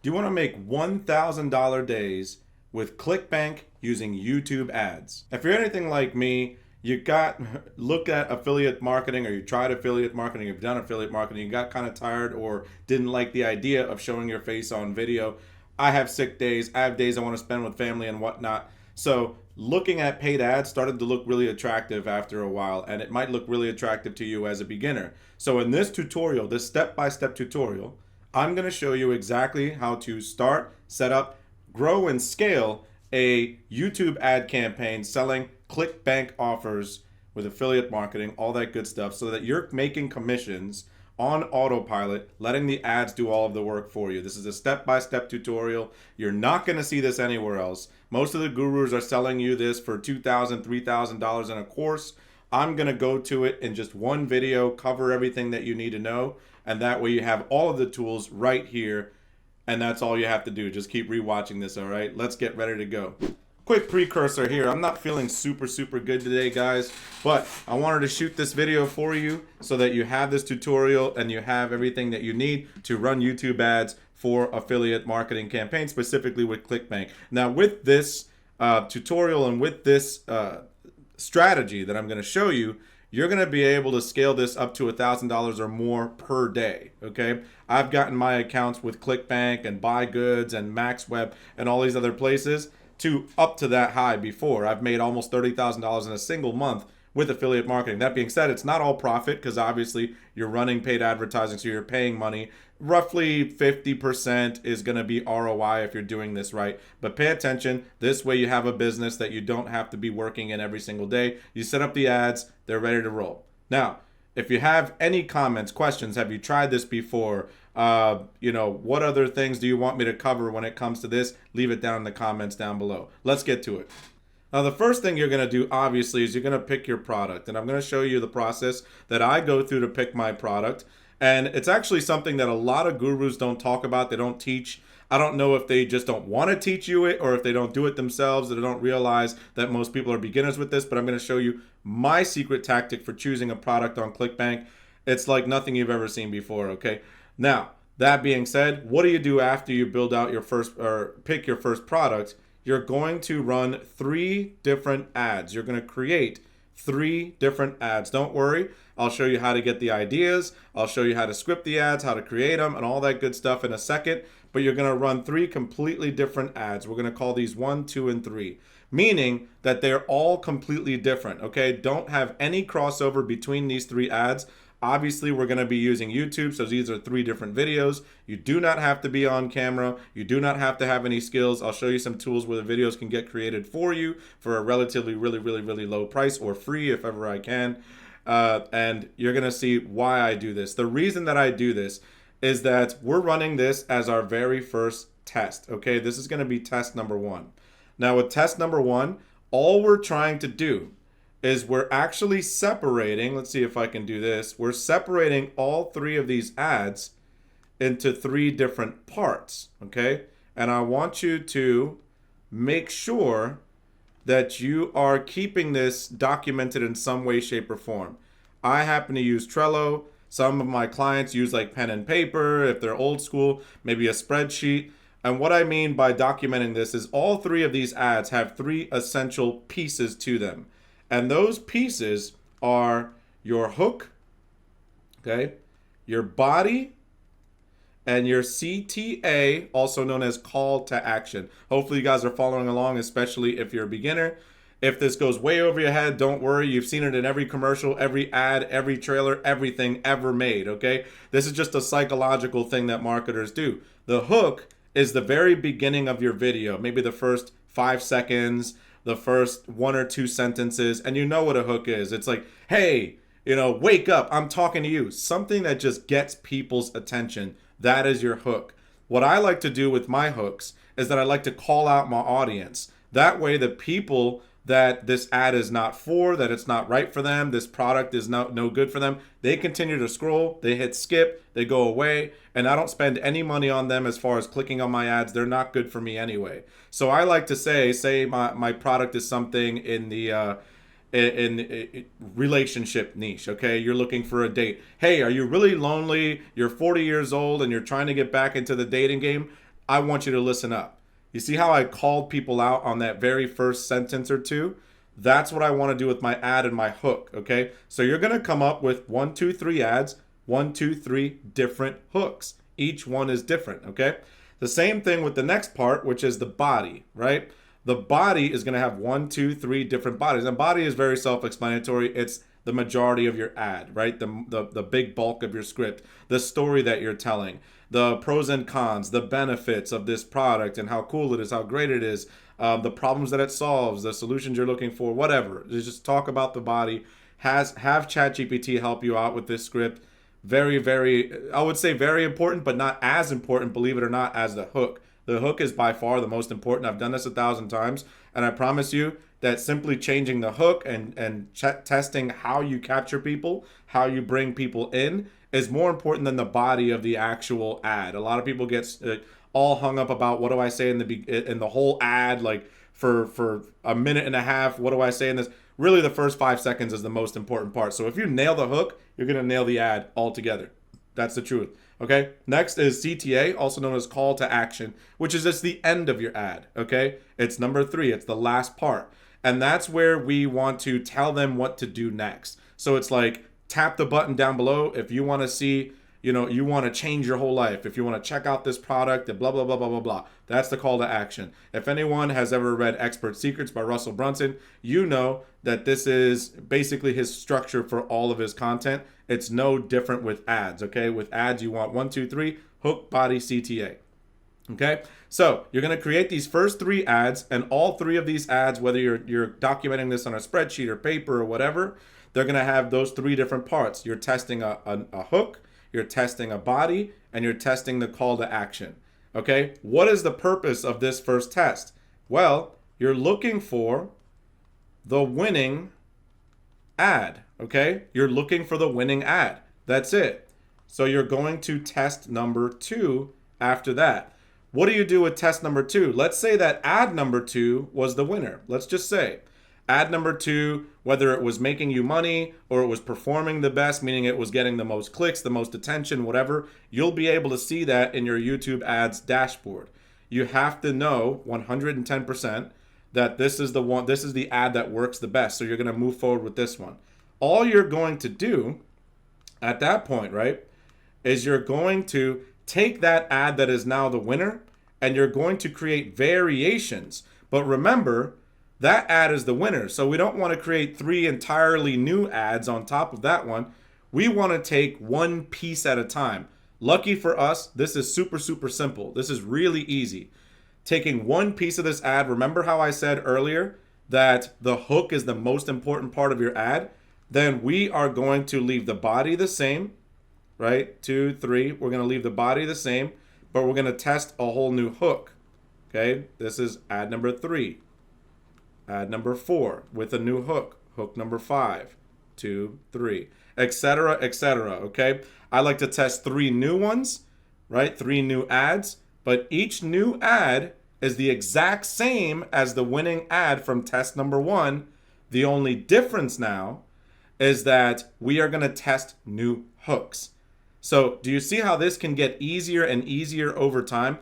Do you want to make $1,000 days with ClickBank using YouTube ads? If you're anything like me, you got look at affiliate marketing, or you tried affiliate marketing, you've done affiliate marketing, you got kind of tired or didn't like the idea of showing your face on video. I have sick days, I have days I want to spend with family and whatnot. So looking at paid ads started to look really attractive after a while, and it might look really attractive to you as a beginner. So in this tutorial, this step-by-step tutorial, I'm going to show you exactly how to start, set up, grow, and scale a YouTube ad campaign selling ClickBank offers with affiliate marketing, all that good stuff, so that you're making commissions on autopilot, letting the ads do all of the work for you. This is a step-by-step tutorial. You're not going to see this anywhere else. Most of the gurus are selling you this for $2,000, $3,000 in a course. I'm going to go to it in just one video, cover everything that you need to know, and that way you have all of the tools right here, and that's all you have to do. Just keep rewatching this, all right? Let's get ready to go. Quick precursor here. I'm not feeling super good today, guys, but I wanted to shoot this video for you so that you have this tutorial and you have everything that you need to run YouTube ads for affiliate marketing campaigns, specifically with ClickBank. Now, with this tutorial and with this strategy that I'm going to show you, you're going to be able to scale this up to $1,000 or more per day. Okay, I've gotten my accounts with ClickBank and Buy Goods and MaxWeb and all these other places to up to that high before. I've made almost $30,000 in a single month with affiliate marketing. That being said, it's not all profit, because obviously you're running paid advertising, so you're paying money. Roughly 50% is going to be ROI if you're doing this right. But pay attention. This way you have a business that you don't have to be working in every single day. You set up the ads, they're ready to roll. Now, if you have any comments, questions, have you tried this before? What other things do you want me to cover when it comes to this? Leave it down in the comments down below. Let's get to it. Now, the first thing you're going to do, obviously, is you're going to pick your product. And I'm going to show you the process that I go through to pick my product. And it's actually something that a lot of gurus don't talk about. They don't teach. I don't know if they just don't want to teach you it, or if they don't do it themselves, or they don't realize that most people are beginners with this. But I'm going to show you my secret tactic for choosing a product on ClickBank. It's like nothing you've ever seen before, okay? Now, that being said, what do you do after you build out your first, or pick your first product? You're going to run 3 different ads. You're going to create 3 different ads. Don't worry. I'll show you how to get the ideas. I'll show you how to script the ads, how to create them, and all that good stuff in a second. But you're going to run 3 completely different ads. We're going to call these 1, 2, and 3, meaning that they're all completely different, okay? Don't have any crossover between these 3 ads. Obviously, we're going to be using YouTube, so these are 3 different videos. You do not have to be on camera. You do not have to have any skills. I'll show you some tools where the videos can get created for you for a relatively really low price, or free if ever I can. And you're going to see why I do this. The reason that I do this is that we're running this as our very first test, okay? This is going to be test number 1. Now, with test number 1, all we're trying to do is we're actually separating, let's see if I can do this, we're separating all 3 of these ads into 3 different parts, okay? And I want you to make sure that you are keeping this documented in some way, shape, or form. I happen to use Trello. Some of my clients use like pen and paper. If they're old school, maybe a spreadsheet. And what I mean by documenting this is all 3 of these ads have 3 essential pieces to them. And those pieces are your hook, okay, your body, and your CTA, also known as call to action. Hopefully you guys are following along, especially if you're a beginner. If this goes way over your head, don't worry. You've seen it in every commercial, every ad, every trailer, everything ever made, okay? This is just a psychological thing that marketers do. The hook is the very beginning of your video, maybe the first 5 seconds, the first 1 or 2 sentences, and you know what a hook is. It's like, hey, wake up, I'm talking to you. Something that just gets people's attention. That is your hook. What I like to do with my hooks is that I like to call out my audience. That way the people that this ad is not for, that it's not right for them, this product is no good for them, they continue to scroll, they hit skip, they go away, and I don't spend any money on them as far as clicking on my ads. They're not good for me anyway. So I like to say my product is something in the relationship niche, okay? You're looking for a date. Hey, are you really lonely? You're 40 years old and you're trying to get back into the dating game? I want you to listen up. You see how I called people out on that very first sentence or two? That's what I want to do with my ad and my hook, okay? So you're going to come up with 1, 2, 3 ads, 1, 2, 3 different hooks. Each one is different, okay? The same thing with the next part, which is the body, right? The body is going to have 1, 2, 3 different bodies. And body is very self-explanatory. It's the majority of your ad, right? The big bulk of your script, the story that you're telling, the pros and cons, the benefits of this product and how cool it is, how great it is, the problems that it solves, the solutions you're looking for, whatever. Just talk about the body. Have ChatGPT help you out with this script. Very, very, I would say very important, but not as important, believe it or not, as the hook. The hook is by far the most important. I've done this 1,000 times, and I promise you that simply changing the hook and testing how you capture people, how you bring people in, is more important than the body of the actual ad. A lot of people get all hung up about what do I say in the whole ad, like for a minute and a half. What do I say in this? Really, the first 5 seconds is the most important part. So if you nail the hook, you're gonna nail the ad altogether. That's the truth. Okay. Next is CTA, also known as call to action, which is just the end of your ad. Okay. It's number 3. It's the last part. And that's where we want to tell them what to do next. So it's like, tap the button down below if you want to see, you want to change your whole life. If you want to check out this product and blah, blah, blah, blah, blah, blah. That's the call to action. If anyone has ever read Expert Secrets by Russell Brunson, you know that this is basically his structure for all of his content. It's no different with ads, okay? With ads, you want 1, 2, 3, hook, body, CTA. Okay, so you're going to create these first 3 ads, and all 3 of these ads, whether you're documenting this on a spreadsheet or paper or whatever, they're going to have those 3 different parts. You're testing a hook, you're testing a body, and you're testing the call to action. Okay, what is the purpose of this first test? Well, you're looking for the winning ad. Okay, you're looking for the winning ad. That's it. So you're going to test number 2 after that. What do you do with test number 2? Let's say that ad number 2 was the winner. Let's just say ad number 2, whether it was making you money or it was performing the best, meaning it was getting the most clicks, the most attention, whatever, you'll be able to see that in your YouTube ads dashboard. You have to know 110% that this is the ad that works the best. So you're going to move forward with this one. All you're going to do at that point, right, is you're going to take that ad that is now the winner and you're going to create variations. But remember, that ad is the winner. So we don't want to create 3 entirely new ads on top of that one. We want to take one piece at a time. Lucky for us, this is super, super simple. This is really easy. Taking one piece of this ad, remember how I said earlier that the hook is the most important part of your ad? Then we are going to leave the body the same, right? 2, 3, we're going to leave the body the same, but we're going to test a whole new hook. Okay, this is ad number 3. Ad number 4 with a new hook. Hook number 5, 2, 3, etc., etc. Okay, I like to test 3 new ones, right? 3 new ads, but each new ad is the exact same as the winning ad from test number 1. The only difference now is that we are going to test new hooks. So do you see how this can get easier and easier over time?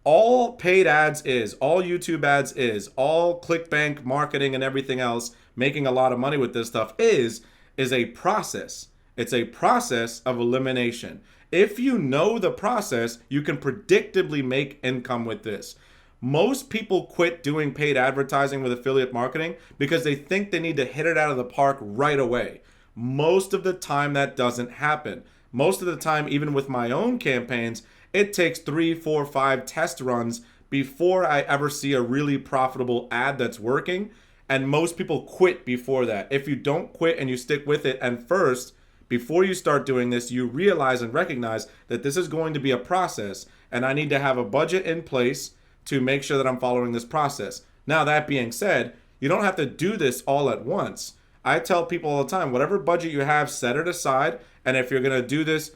All paid ads is, all YouTube ads is, all ClickBank marketing and everything else, making a lot of money with this stuff is a process. It's a process of elimination. If you know the process, you can predictably make income with this. Most people quit doing paid advertising with affiliate marketing because they think they need to hit it out of the park right away. Most of the time that doesn't happen. Most of the time, even with my own campaigns, it takes 3, 4, 5 test runs before I ever see a really profitable ad that's working. And most people quit before that. If you don't quit and you stick with it, and first, before you start doing this, you realize and recognize that this is going to be a process and I need to have a budget in place to make sure that I'm following this process. Now, that being said, you don't have to do this all at once. I tell people all the time, whatever budget you have, set it aside. And if you're going to do this,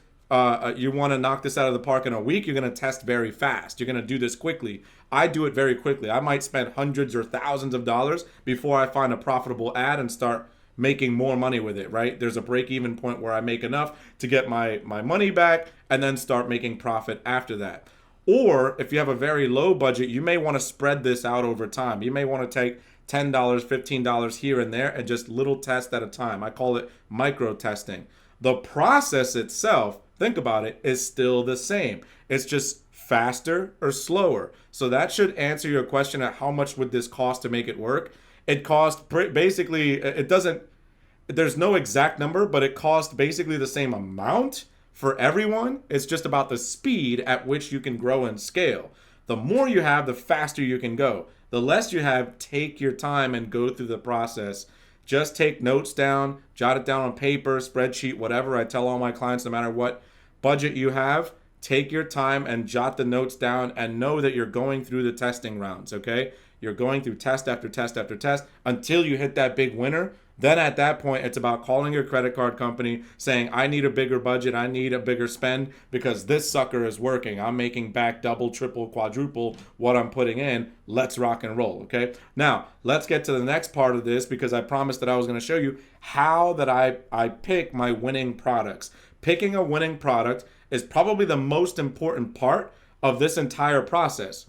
you want to knock this out of the park in a week, you're going to test very fast. You're going to do this quickly. I do it very quickly. I might spend hundreds or thousands of dollars before I find a profitable ad and start making more money with it, right? There's a break-even point where I make enough to get my money back and then start making profit after that. Or if you have a very low budget, you may want to spread this out over time. You may want to take $10, $15 here and there and just little test at a time. I call it micro testing. The process itself, think about it, is still the same. It's just faster or slower. So that should answer your question at how much would this cost to make it work. It cost basically, it doesn't, there's no exact number, but it cost basically the same amount for everyone. It's just about the speed at which you can grow and scale. The more you have, the faster you can go. The less you have, take your time and go through the process. Just take notes down, jot it down on paper, spreadsheet, whatever. I tell all my clients, no matter what budget you have, take your time and jot the notes down and know that you're going through the testing rounds, okay? You're going through test after test after test until you hit that big winner. Then at that point, it's about calling your credit card company saying, I need a bigger budget. I need a bigger spend because this sucker is working. I'm making back double, triple, quadruple what I'm putting in. Let's rock and roll, okay? Now, let's get to the next part of this because I promised that I was going to show you how that I pick my winning products. Picking a winning product is probably the most important part of this entire process.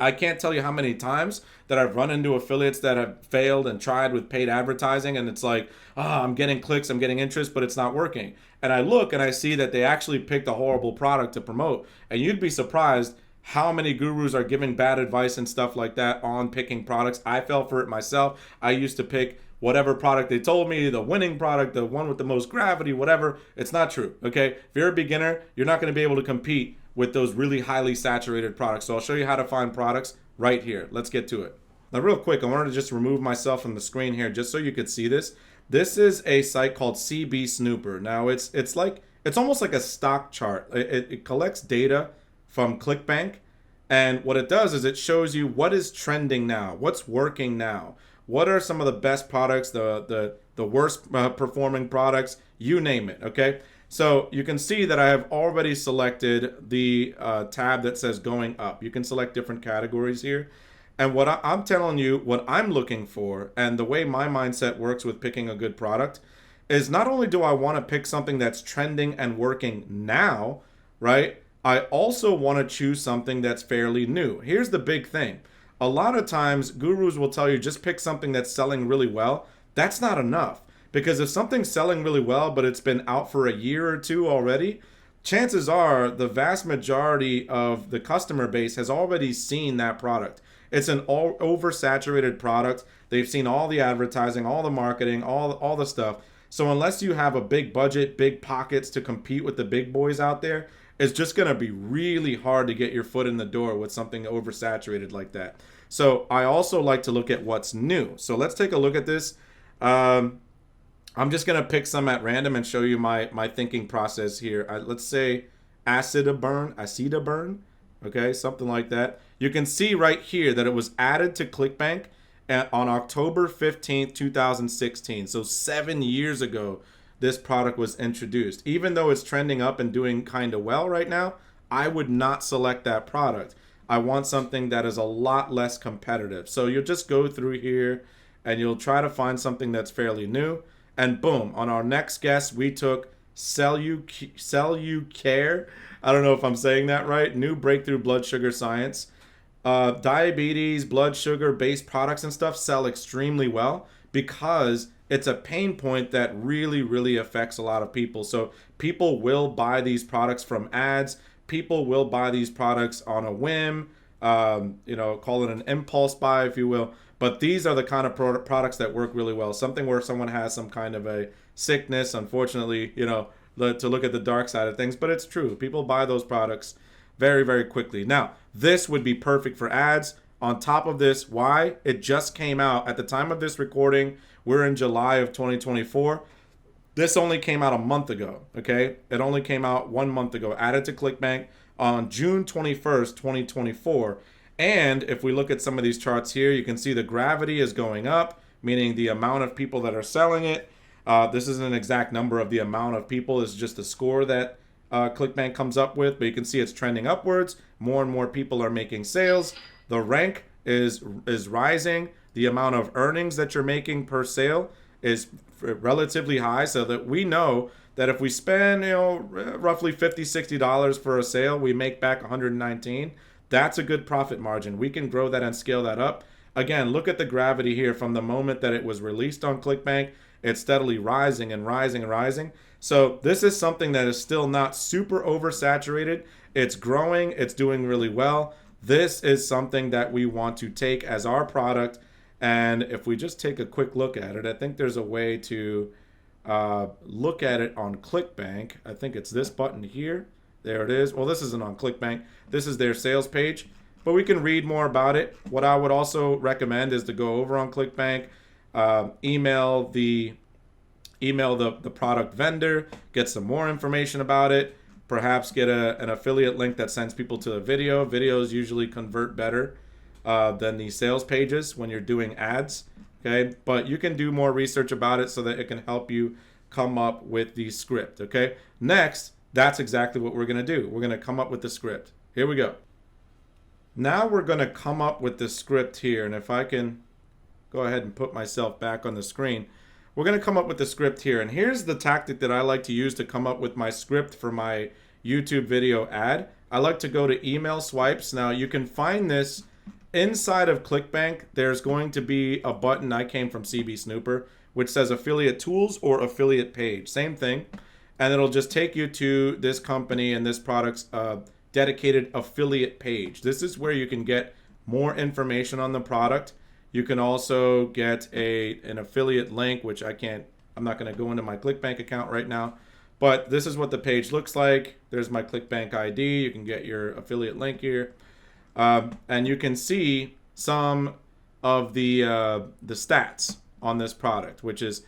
I can't tell you how many times that I've run into affiliates that have failed and tried with paid advertising, and it's like, I'm getting clicks, I'm getting interest, but it's not working. And I look and I see that they actually picked a horrible product to promote. And you'd be surprised how many gurus are giving bad advice and stuff like that on picking products. I fell for it myself. I used to pick whatever product they told me, the winning product, the one with the most gravity, whatever. It's not true, okay? If you're a beginner, you're not going to be able to compete with those really highly saturated products. So I'll show you how to find products right here. Let's get to it. Now real quick, I wanted to just remove myself from the screen here just so you could see this. This is a site called CB Snooper. Now it's almost like a stock chart. It collects data from CLICKBANK, and what it does is it shows you what is trending now, what's working now, what are some of the best products, the worst performing products, you name it, okay? So you can see that I have already selected the tab that says going up. You can select different categories here. And what I'm telling you, what I'm looking for, and the way my mindset works with picking a good product, is not only do I want to pick something that's trending and working now, right? I also want to choose something that's fairly new. Here's the big thing. A lot of times, gurus will tell you just pick something that's selling really well. That's not enough. Because if something's selling really well, but it's been out for a year or two already, chances are the vast majority of the customer base has already seen that product. It's an oversaturated product. They've seen all the advertising, all the marketing, all the stuff. So unless you have a big budget, big pockets to compete with the big boys out there, it's just going to be really hard to get your foot in the door with something oversaturated like that. So I also like to look at what's new. So let's take a look at this. I'm just going to pick some at random and show you my thinking process here. Let's say Acetaburn, okay, something like that. You can see right here that it was added to CLICKBANK on October 15th, 2016. So 7 years ago, this product was introduced. Even though it's trending up and doing kind of well right now, I would not select that product. I want something that is a lot less competitive. So you'll just go through here and you'll try to find something that's fairly new. And boom, on our next guess, we took Cellucare. I don't know if I'm saying that right. New breakthrough blood sugar science. Diabetes, blood sugar based products and stuff sell extremely well because it's a pain point that really, really affects a lot of people. So people will buy these products from ads. People will buy these products on a whim, call it an impulse buy, if you will. But these are the kind of products that work really well. Something where someone has some kind of a sickness, unfortunately, to look at the dark side of things. But it's true. People buy those products very, very quickly. Now, this would be perfect for ads. On top of this, why? It just came out. At the time of this recording, we're in July of 2024. This only came out a month ago, okay? It only came out 1 month ago, added to CLICKBANK on June 21st, 2024. And if we look at some of these charts here, you can see the gravity is going up, meaning the amount of people that are selling it. This isn't an exact number of the amount of people. It's just a score that CLICKBANK comes up with, but you can see it's trending upwards. More and more people are making sales. The rank is rising. The amount of earnings that you're making per sale is relatively high, so that we know that if we spend, roughly $50-$60 for a sale, we make back 119. That's a good profit margin. We can grow that and scale that up. Again, look at the gravity here. From the moment that it was released on ClickBank, it's steadily rising and rising and rising. So this is something that is still not super oversaturated. It's growing. It's doing really well. This is something that we want to take as our product. And if we just take a quick look at it, I think there's a way to look at it on ClickBank. I think it's this button here. There it is. Well, this isn't on ClickBank. This is their sales page, but we can read more about it. What I would also recommend is to go over on ClickBank, email the product vendor, get some more information about it, perhaps get an affiliate link that sends people to the video. Videos usually convert better than the sales pages when you're doing ads. Okay, but you can do more research about it so that it can help you come up with the script. Okay, next, that's exactly what we're going to do. We're going to come up with the script. Here we go. Now we're going to come up with the script here, and if I can go ahead and put myself back on the screen, we're going to come up with the script here. And here's the tactic that I like to use to come up with my script for my YouTube video ad. I like to go to email swipes. Now you can find this inside of ClickBank. There's going to be a button. I came from CB Snooper, which says affiliate tools or affiliate page. Same thing. And it'll just take you to this company and this product's dedicated affiliate page. This is where you can get more information on the product. You can also get an affiliate link, which I'm not going to go into my ClickBank account right now, but this is what the page looks like. There's my ClickBank ID. You can get your affiliate link here. And you can see some of the stats on this product, which is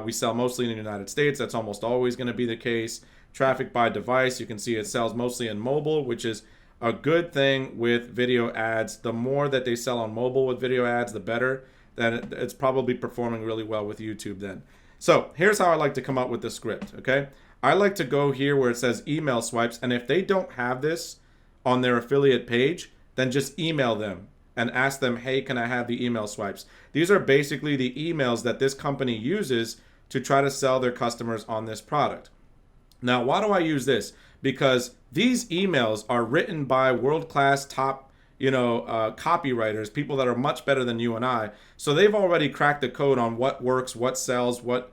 we sell mostly in the United States. That's almost always going to be the case. Traffic by device, you can see it sells mostly in mobile, which is a good thing with video ads. The more that they sell on mobile with video ads, the better. Then it's probably performing really well with YouTube then. So here's how I like to come up with the script, okay? I like to go here where it says email swipes, and if they don't have this on their affiliate page, then just email them and ask them, hey, can I have the email swipes? These are basically the emails that this company uses to try to sell their customers on this product. Now, why do I use this? Because these emails are written by world-class top, copywriters, people that are much better than you and I. So they've already cracked the code on what works, what sells, what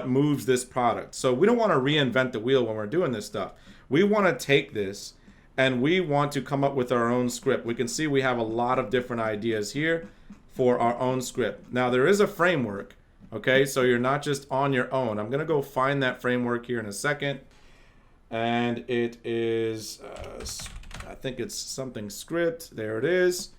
moves this product. So we don't want to reinvent the wheel when we're doing this stuff. We want to take this and we want to come up with our own script. We can see we have a lot of different ideas here for our own script. Now, there is a framework. Okay, so you're not just on your own. I'm going to go find that framework here in a second. And it is, I think it's something script. There it is.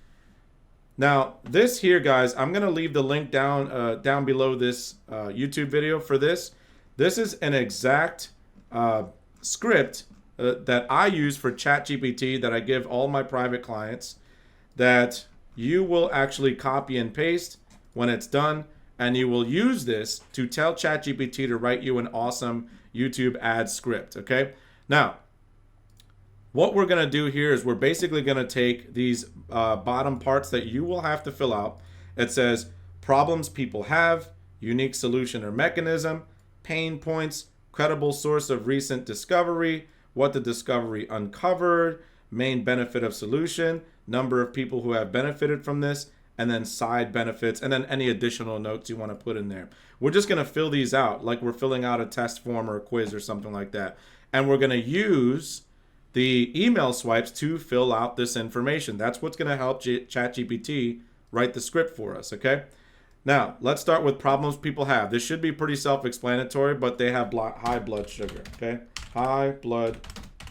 Now, this here, guys, I'm going to leave the link down below this YouTube video for this. This is an exact script that I use for ChatGPT that I give all my private clients that you will actually copy and paste when it's done. And you will use this to tell ChatGPT to write you an awesome YouTube ad script, okay? Now, what we're going to do here is we're basically going to take these bottom parts that you will have to fill out. It says problems people have, unique solution or mechanism, pain points, credible source of recent discovery, what the discovery uncovered, main benefit of solution, number of people who have benefited from this, and then side benefits, and then any additional notes you want to put in there. We're just going to fill these out like we're filling out a test form or a quiz or something like that. And we're going to use the email swipes to fill out this information. That's what's going to help ChatGPT write the script for us, okay? Now, let's start with problems people have. This should be pretty self-explanatory, but they have high blood sugar, okay? High blood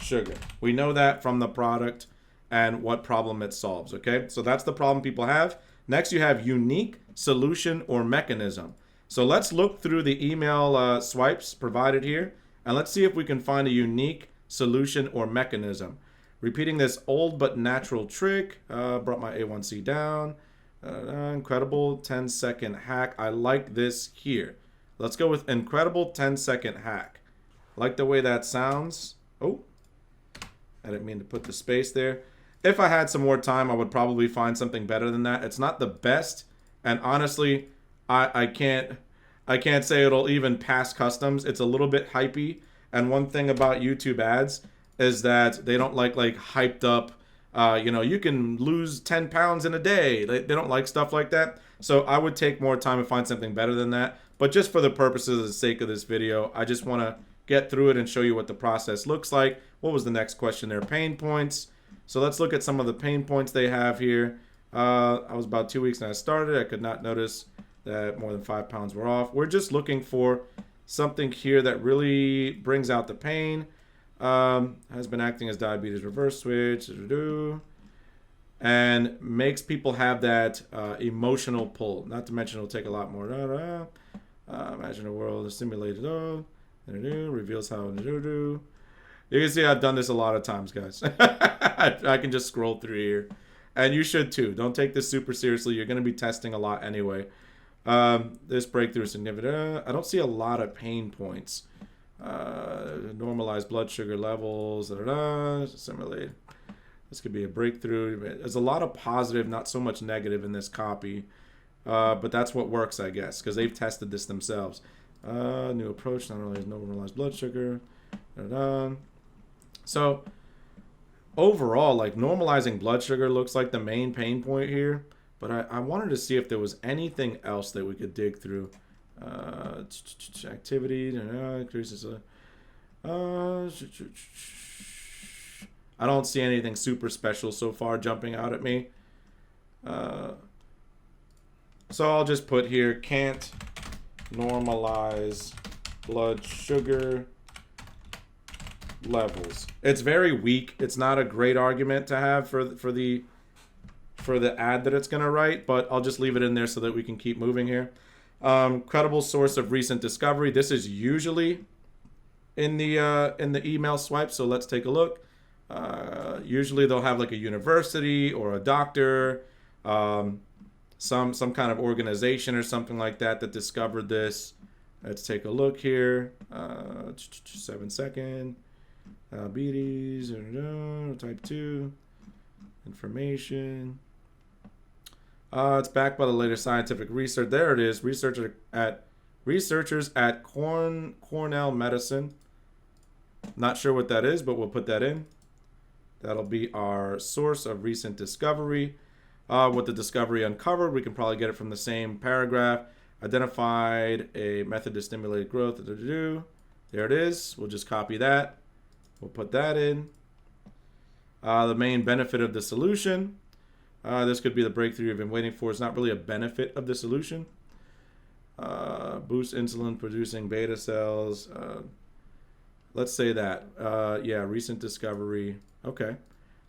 sugar. We know that from the product and what problem it solves, okay? So that's the problem people have. Next, you have unique solution or mechanism. So let's look through the email swipes provided here, and let's see if we can find a unique solution or mechanism. Repeating this old but natural trick. Brought my A1C down. Incredible 10-second hack. I like this here. Let's go with incredible 10-second hack. Like the way that sounds. Oh, I didn't mean to put the space there. If I had some more time, I would probably find something better than that. It's not the best, and honestly, I can't I can't say it'll even pass customs. It's a little bit hypey. And one thing about YouTube ads is that they don't like hyped up, you know, you can lose 10 pounds in a day. They don't like stuff like that. So I would take more time and find something better than that. But just for the purposes of the sake of this video, I just want to get through it and show you what the process looks like. What was the next question there? Pain points. So let's look at some of the pain points they have here. I was about 2 weeks and I started. I could not notice that more than 5 pounds were off. We're just looking for something here that really brings out the pain. Has been acting as diabetes reverse switch. And makes people have that emotional pull. Not to mention it'll take a lot more. Imagine a world is simulated. Reveals how. You can see I've done this a lot of times, guys. I can just scroll through here. And you should too. Don't take this super seriously. You're going to be testing a lot anyway. This breakthrough is significant. I don't see a lot of pain points. Normalized blood sugar levels. Simulate. This could be a breakthrough. There's a lot of positive, not so much negative in this copy. But that's what works, I guess, because they've tested this themselves. New approach, not only is normalized blood sugar. So overall, like normalizing blood sugar looks like the main pain point here. But I wanted to see if there was anything else that we could dig through. Activity increases. I don't see anything super special so far jumping out at me. So I'll just put here, can't normalize blood sugar levels. It's very weak. It's not a great argument to have for the ad that it's going to write, but I'll just leave it in there so that we can keep moving here. Credible source of recent discovery. This is usually in the email swipe, so let's take a look. Usually they'll have like a university or a doctor, some kind of organization or something like that that discovered this. Let's take a look here. 7 second. Diabetes, type 2, information. It's backed by the latest scientific research. There it is. Researchers at Cornell Medicine. Not sure what that is, but we'll put that in. That'll be our source of recent discovery. What the discovery uncovered, we can probably get it from the same paragraph. Identified a method to stimulate growth. There it is. We'll just copy that. We'll put that in. The main benefit of the solution. This could be the breakthrough you've been waiting for. It's not really a benefit of the solution. Boost insulin producing beta cells. Let's say that. Yeah, recent discovery. Okay,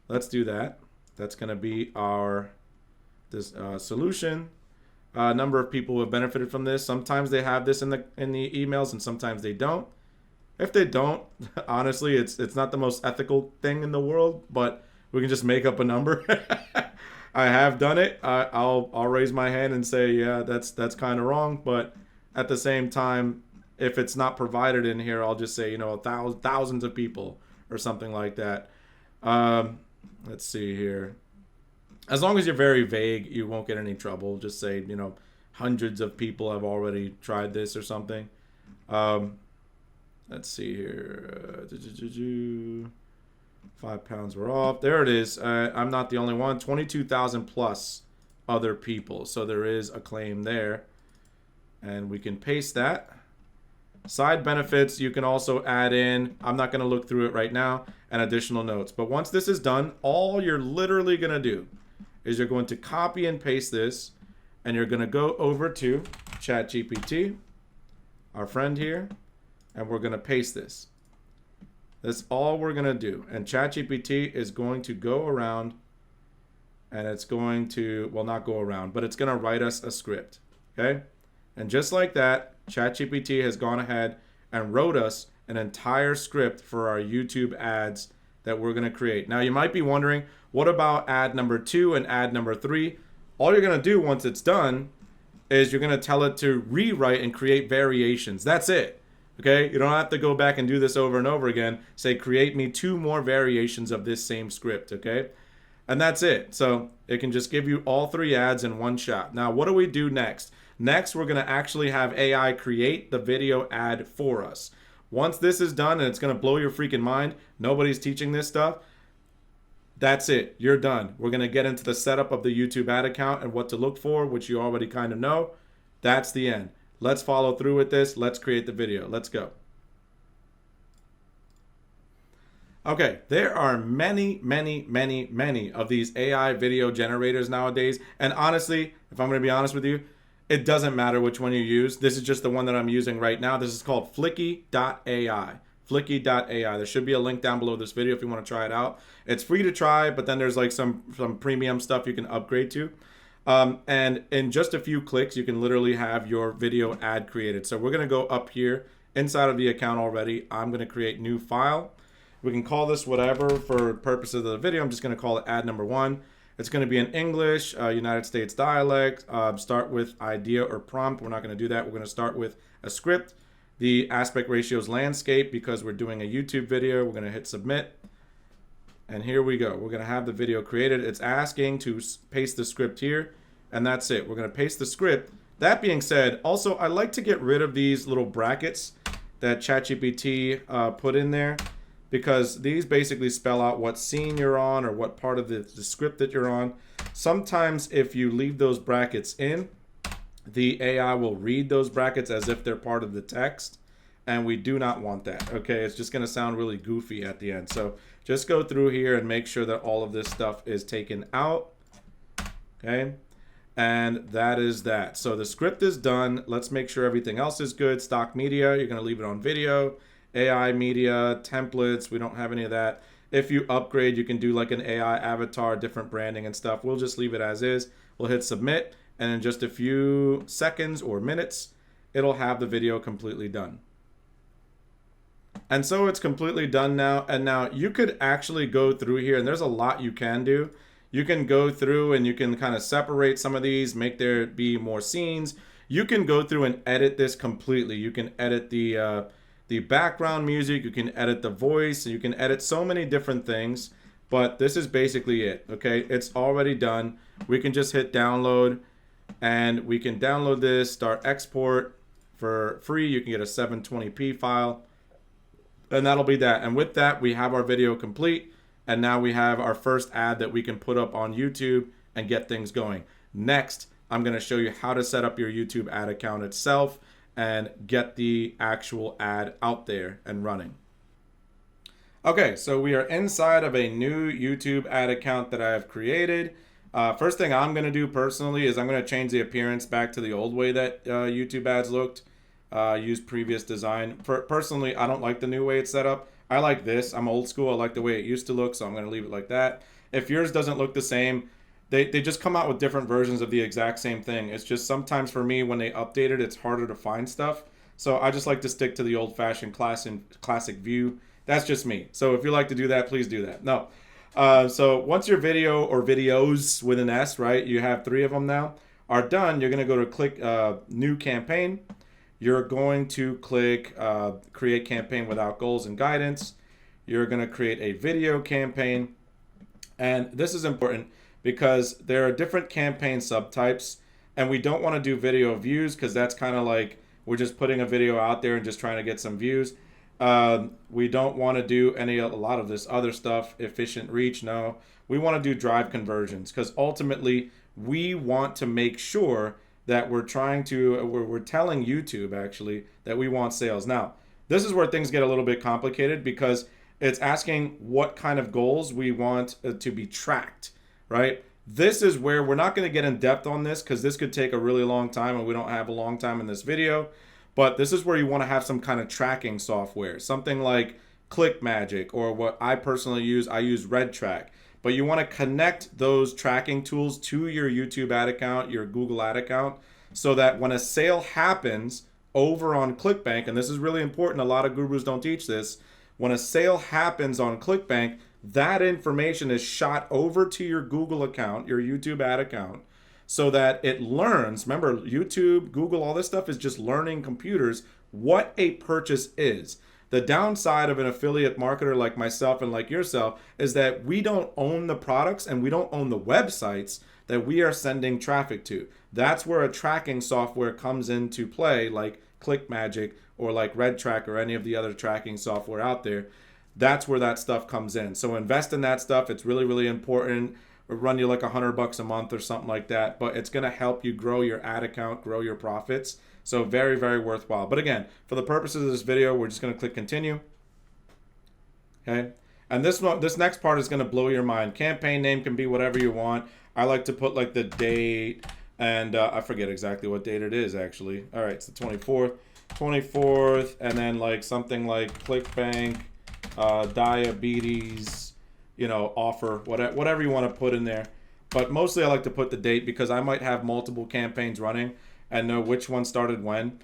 let's do that. That's going to be our solution. Number of people who have benefited from this. Sometimes they have this in the emails, and sometimes they don't. If they don't, honestly, it's not the most ethical thing in the world, but we can just make up a number. I have done it. I'll raise my hand and say, yeah, that's kind of wrong. But at the same time, if it's not provided in here, I'll just say, thousands of people or something like that. Let's see here. As long as you're very vague, you won't get any trouble. Just say, hundreds of people have already tried this or something. Let's see here. 5 pounds were off. There it is. I'm not the only one. 22,000 plus other people. So there is a claim there. And we can paste that. Side benefits, you can also add in, I'm not going to look through it right now, and additional notes. But once this is done, all you're literally going to do is you're going to copy and paste this, and you're going to go over to ChatGPT, our friend here, and we're going to paste this. That's all we're going to do. And ChatGPT is going to go around, and it's going to, well, not go around, but it's going to write us a script, okay? And just like that, ChatGPT has gone ahead and wrote us an entire script for our YouTube ads that we're going to create. Now, you might be wondering, what about ad number 2 and ad number 3? All you're going to do once it's done is you're going to tell it to rewrite and create variations. That's it. Okay? You don't have to go back and do this over and over again. Say, create me 2 more variations of this same script. Okay? And that's it. So it can just give you all 3 ads in one shot. Now, what do we do next? Next, we're going to actually have AI create the video ad for us. Once this is done, and it's going to blow your freaking mind, nobody's teaching this stuff. That's it. You're done. We're going to get into the setup of the YouTube ad account and what to look for, which you already kind of know. That's the end. Let's follow through with this. Let's create the video. Let's go. Okay, there are many of these AI video generators nowadays. And honestly, if I'm going to be honest with you, it doesn't matter which one you use. This is just the one that I'm using right now. This is called Flicky.ai. Flicky.ai. There should be a link down below this video if you want to try it out. It's free to try, but then there's like some premium stuff you can upgrade to. And in just a few clicks, you can literally have your video ad created. So we're going to go up here inside of the account already. I'm going to create new file. We can call this whatever for purposes of the video. I'm just going to call it ad number 1. It's going to be in English, United States dialect. Start with idea or prompt. We're not going to do that. We're going to start with a script. The aspect ratio is landscape because we're doing a YouTube video. We're going to hit submit. And here we go. We're going to have the video created. It's asking to paste the script here. And that's it. We're going to paste the script. That being said, also, I like to get rid of these little brackets that ChatGPT put in there, because these basically spell out what scene you're on or what part of the script that you're on. Sometimes if you leave those brackets in, the AI will read those brackets as if they're part of the text, and we do not want that. Okay, it's just going to sound really goofy at the end. So just go through here and make sure that all of this stuff is taken out. Okay, and that is that. So the script is done. Let's make sure everything else is good. Stock media, you're going to leave it on video. AI media, templates, we don't have any of that. If you upgrade, you can do like an AI avatar, different branding and stuff. We'll just leave it as is. We'll hit submit, and in just a few seconds or minutes, it'll have the video completely done. And so it's completely done now. And now you could actually go through here, and there's a lot you can do. You can go through and you can kind of separate some of these, make there be more scenes. You can go through and edit this completely. You can edit the background music, you can edit the voice, you can edit so many different things, but this is basically it. Okay, it's already done. We can just hit download, and we can download this, start export for free. You can get a 720p file, and that'll be that. And with that, we have our video complete, and now we have our first ad that we can put up on YouTube and get things going. Next, I'm going to show you how to set up your YouTube ad account itself and get the actual ad out there and running. Okay, so we are inside of a new YouTube ad account that I have created. First thing I'm gonna do personally is I'm gonna change the appearance back to the old way that YouTube ads looked. Use previous design. Personally, I don't like the new way it's set up. I like this. I'm old school. I like the way it used to look, so I'm gonna leave it like that. If yours doesn't look the same, they just come out with different versions of the exact same thing. It's just sometimes for me, when they update it, it's harder to find stuff. So I just like to stick to the old-fashioned classic view. That's just me. So if you like to do that, please do that. No. So once your video or videos with an S, right, you have 3 of them now, are done, you're going to go to click New Campaign. You're going to click Create Campaign Without Goals and Guidance. You're going to create a video campaign. And this is important because there are different campaign subtypes, and we don't want to do video views because that's kind of like we're just putting a video out there and just trying to get some views. We don't want to do a lot of this other stuff, efficient reach. No, we want to do drive conversions because ultimately we want to make sure that we're telling YouTube actually that we want sales. Now, this is where things get a little bit complicated because it's asking what kind of goals we want to be tracked. Right? This is where we're not going to get in depth on this because this could take a really long time and we don't have a long time in this video. But this is where you want to have some kind of tracking software, something like ClickMagic, or what I personally use, I use RedTrack. But you want to connect those tracking tools to your YouTube ad account, your Google ad account, so that when a sale happens over on ClickBank, and this is really important, a lot of gurus don't teach this, when a sale happens on ClickBank, that information is shot over to your Google account, your YouTube ad account, so that it learns. Remember, YouTube, Google, all this stuff is just learning computers what a purchase is. The downside of an affiliate marketer like myself and like yourself is that we don't own the products and we don't own the websites that we are sending traffic to. That's where a tracking software comes into play, like ClickMagick or like RedTrack or any of the other tracking software out there. That's where that stuff comes in. So invest in that stuff. It's really, really important. It'll run you like $100 a month or something like that, but it's going to help you grow your ad account, grow your profits. So very, very worthwhile. But again, for the purposes of this video, we're just going to click continue. Okay. And this next part is going to blow your mind. Campaign name can be whatever you want. I like to put like the date, and I forget exactly what date it is actually. All right, it's the 24th, and then like something like ClickBank, diabetes, offer, whatever you want to put in there. But mostly I like to put the date because I might have multiple campaigns running and know which one started when.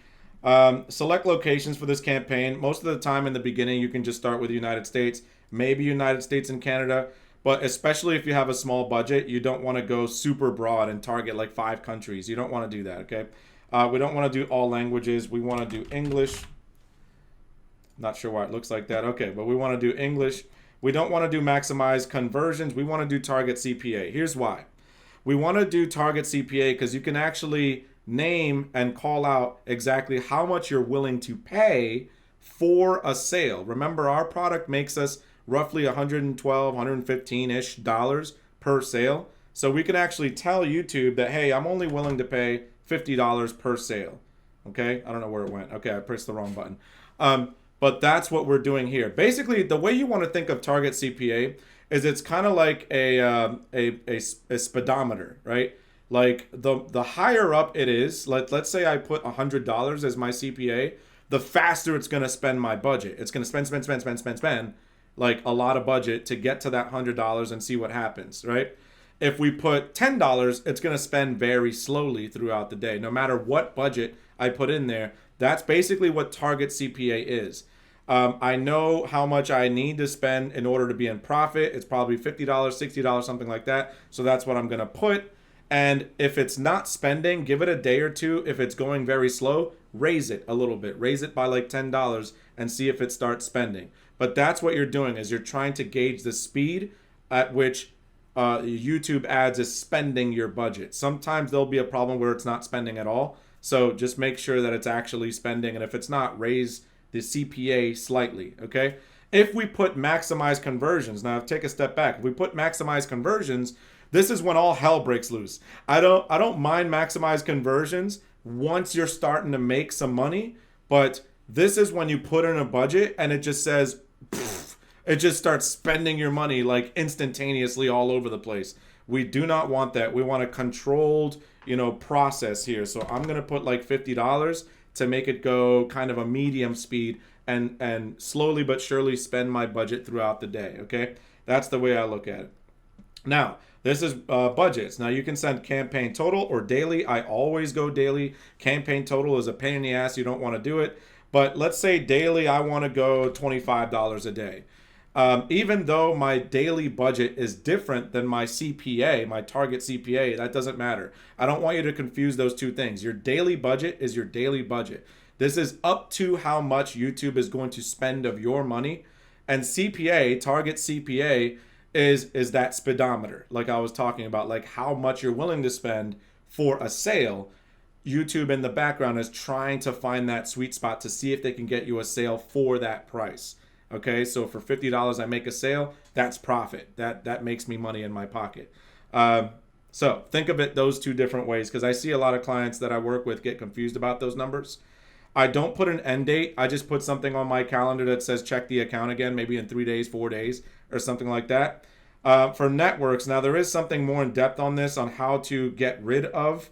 Select locations for this campaign. Most of the time in the beginning, you can just start with the United States, maybe United States and Canada. But especially if you have a small budget, you don't want to go super broad and target like 5 countries. You don't want to do that, okay? We don't want to do all languages. We want to do English. Not sure why it looks like that. Okay, but we want to do English. We don't want to do maximize conversions. We want to do target CPA. Here's why. We want to do target CPA because you can actually name and call out exactly how much you're willing to pay for a sale. Remember, our product makes us roughly 112, 115-ish dollars per sale. So we can actually tell YouTube that, hey, I'm only willing to pay $50 per sale. Okay, I don't know where it went. Okay, I pressed the wrong button. But that's what we're doing here. Basically, the way you want to think of target CPA is it's kind of like a speedometer, right? Like the higher up it is, let's say I put $100 as my CPA, the faster it's going to spend my budget. It's going to spend like a lot of budget to get to that $100 and see what happens, right? If we put $10, it's going to spend very slowly throughout the day. No matter what budget I put in there, that's basically what target CPA is. I know how much I need to spend in order to be in profit. It's probably $50, $60, something like that. So that's what I'm going to put. And if it's not spending, give it a day or two. If it's going very slow, raise it a little bit. Raise it by like $10 and see if it starts spending. But that's what you're doing, is you're trying to gauge the speed at which YouTube ads is spending your budget. Sometimes there'll be a problem where it's not spending at all. So just make sure that it's actually spending. And if it's not, raise the CPA slightly, okay? If we put maximize conversions, now take a step back. If we put maximize conversions, this is when all hell breaks loose. I don't mind maximize conversions once you're starting to make some money, but this is when you put in a budget and it just says, it just starts spending your money like instantaneously all over the place. We do not want that. We want a controlled, process here. So I'm going to put like $50 to make it go kind of a medium speed and slowly but surely spend my budget throughout the day, okay? That's the way I look at it. Now, this is budgets. Now, you can send campaign total or daily. I always go daily. Campaign total is a pain in the ass. You don't want to do it. But let's say daily, I want to go $25 a day. Even though my daily budget is different than my CPA, my target CPA, that doesn't matter. I don't want you to confuse those two things. Your daily budget is your daily budget. This is up to how much YouTube is going to spend of your money. And CPA, target CPA, is that speedometer, like I was talking about, like how much you're willing to spend for a sale. YouTube in the background is trying to find that sweet spot to see if they can get you a sale for that price. Okay, so for $50 I make a sale, that's profit. That makes me money in my pocket. So think of it those two different ways, because I see a lot of clients that I work with get confused about those numbers. I don't put an end date. I just put something on my calendar that says check the account again, maybe in 3 days, 4 days, or something like that. For networks, now there is something more in depth on this, on how to get rid of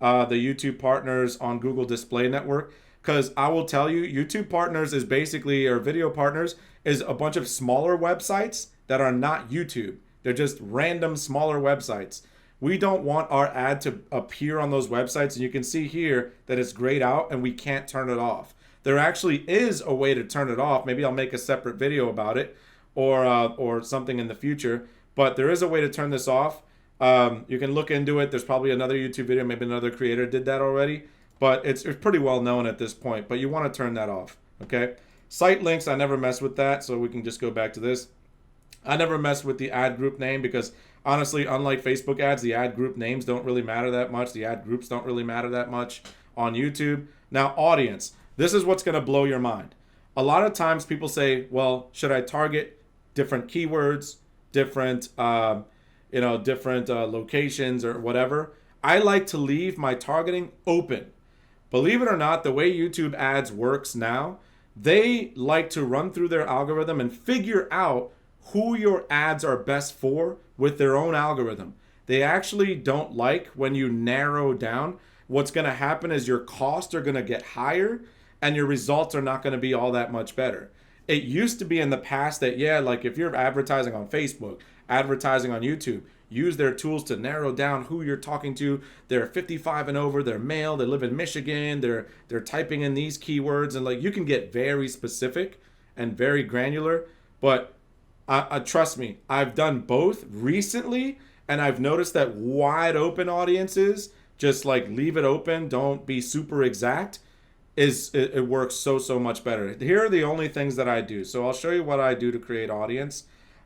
the YouTube partners on Google Display Network. Because I will tell you, YouTube partners is basically, or video partners, is a bunch of smaller websites that are not YouTube. They're just random smaller websites. We don't want our ad to appear on those websites. And you can see here that it's grayed out and we can't turn it off. There actually is a way to turn it off. Maybe I'll make a separate video about it or something in the future. But there is a way to turn this off. You can look into it. There's probably another YouTube video, maybe another creator did that already. But it's pretty well known at this point. But you want to turn that off, okay? Site links, I never mess with that, so we can just go back to this. I never mess with the ad group name because honestly, unlike Facebook ads, the ad group names don't really matter that much. The ad groups don't really matter that much on YouTube. Now, audience, this is what's going to blow your mind. A lot of times people say, well, should I target different keywords, different, different locations or whatever? I like to leave my targeting open. Believe it or not, the way YouTube ads works now, they like to run through their algorithm and figure out who your ads are best for with their own algorithm. They actually don't like when you narrow down. What's going to happen is your costs are going to get higher and your results are not going to be all that much better. It used to be in the past that, yeah, like if you're advertising on Facebook, advertising on YouTube, use their tools to narrow down who you're talking to. They're 55 and over, they're male, they live in Michigan, they're typing in these keywords, and like you can get very specific and very granular. But trust me, I've done both recently, and I've noticed that wide open audiences, just like leave it open, don't be super exact, it works so much better. Here are the only things that I do. So I'll show you what I do to create audience.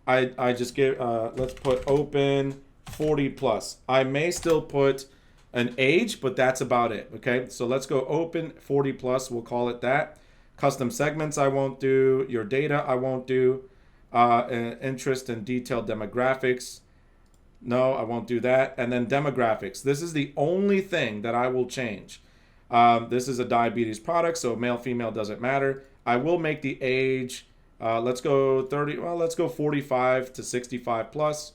I just give, let's put open 40 plus. I may still put an age, but that's about it. Okay, so let's go open 40 plus. We'll call it that. Custom segments I won't do. Your data I won't do. Interest and detailed demographics. No, I won't do that. And then demographics. This is the only thing that I will change. This is a diabetes product, so male, female doesn't matter. I will make the age, let's go 30, well, let's go 45 to 65 plus,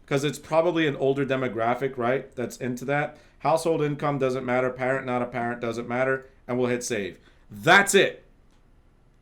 because it's probably an older demographic, right? That's into that. Household income doesn't matter. Parent, not a parent, doesn't matter. And we'll hit save. That's it.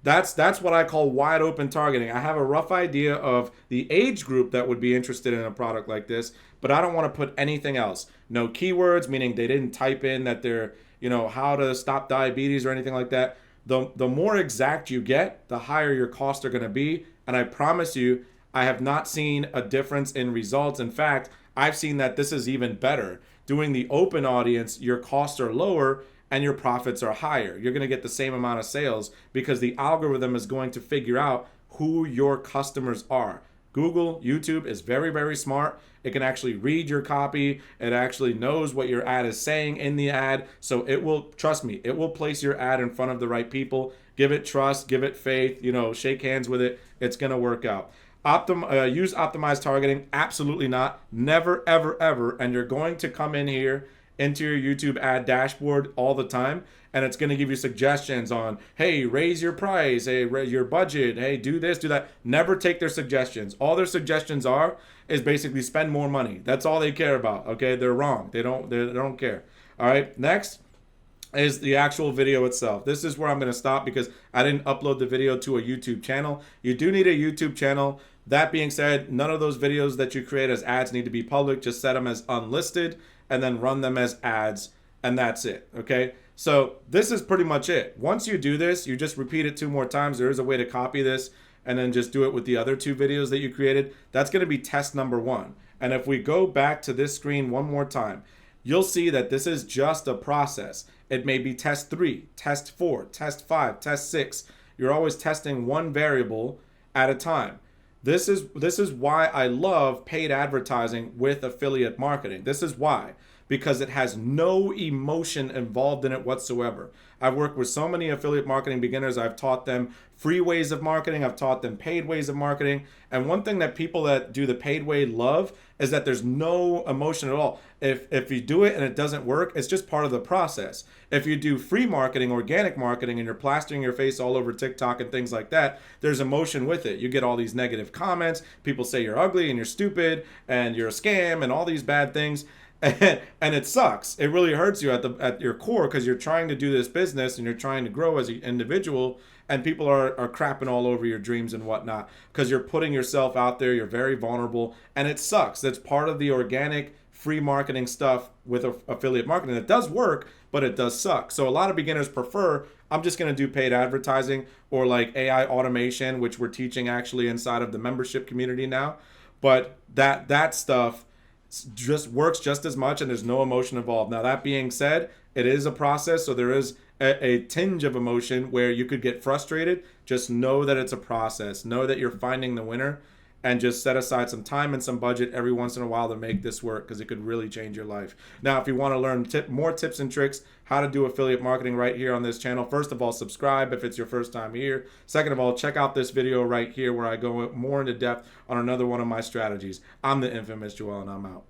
That's what I call wide open targeting. I have a rough idea of the age group that would be interested in a product like this, but I don't want to put anything else. No keywords, meaning they didn't type in that they're, how to stop diabetes or anything like that. The more exact you get, the higher your costs are going to be. And I promise you, I have not seen a difference in results. In fact, I've seen that this is even better. Doing the open audience, your costs are lower and your profits are higher. You're going to get the same amount of sales because the algorithm is going to figure out who your customers are. Google, YouTube is very smart. It can actually read your copy. It actually knows what your ad is saying in the ad. So it will, trust me, it will place your ad in front of the right people. Give it trust, give it faith, shake hands with it. It's going to work out. Use optimized targeting? Absolutely not. Never, ever. And you're going to come in here into your YouTube ad dashboard all the time, and it's going to give you suggestions on, hey, raise your price, hey, your budget, hey, do this, do that. Never take their suggestions. All their suggestions is basically spend more money. That's all they care about. Okay, they're wrong. They don't care. All right, next is the actual video itself. This is where I'm going to stop because I didn't upload the video to a YouTube channel. You do need a YouTube channel. That being said, none of those videos that you create as ads need to be public. Just set them as unlisted and then run them as ads, and that's it. Okay, so this is pretty much it. Once you do this, you just repeat it 2 more times. There is a way to copy this and then just do it with the other 2 videos that you created. That's going to be test number 1. And if we go back to this screen one more time, you'll see that this is just a process. It may be test 3, test 4, test 5, test 6. You're always testing one variable at a time. This is why I love paid advertising with affiliate marketing. This is why, because it has no emotion involved in it whatsoever. I've worked with so many affiliate marketing beginners. I've taught them free ways of marketing. I've taught them paid ways of marketing. And one thing that people that do the paid way love is that there's no emotion at all. If you do it and it doesn't work, it's just part of the process. If you do free marketing, organic marketing, and you're plastering your face all over TikTok and things like that, there's emotion with it. You get all these negative comments. People say you're ugly and you're stupid and you're a scam and all these bad things. And it sucks. It really hurts you at your core because you're trying to do this business and you're trying to grow as an individual, and people are crapping all over your dreams and whatnot because you're putting yourself out there. You're very vulnerable, and it sucks. That's part of the organic free marketing stuff with affiliate marketing. It does work, but it does suck. So a lot of beginners prefer, I'm just going to do paid advertising or like AI automation, which we're teaching actually inside of the membership community now. But that stuff just works just as much, and there's no emotion involved. Now, that being said, it is a process, so there is a tinge of emotion where you could get frustrated, just know that it's a process. Know that you're finding the winner, and just set aside some time and some budget every once in a while to make this work, because it could really change your life. Now, if you want to learn more tips and tricks how to do affiliate marketing right here on this channel, first of all, subscribe if it's your first time here. Second of all, check out this video right here where I go more into depth on another one of my strategies. I'm the infamous Joel, and I'm out.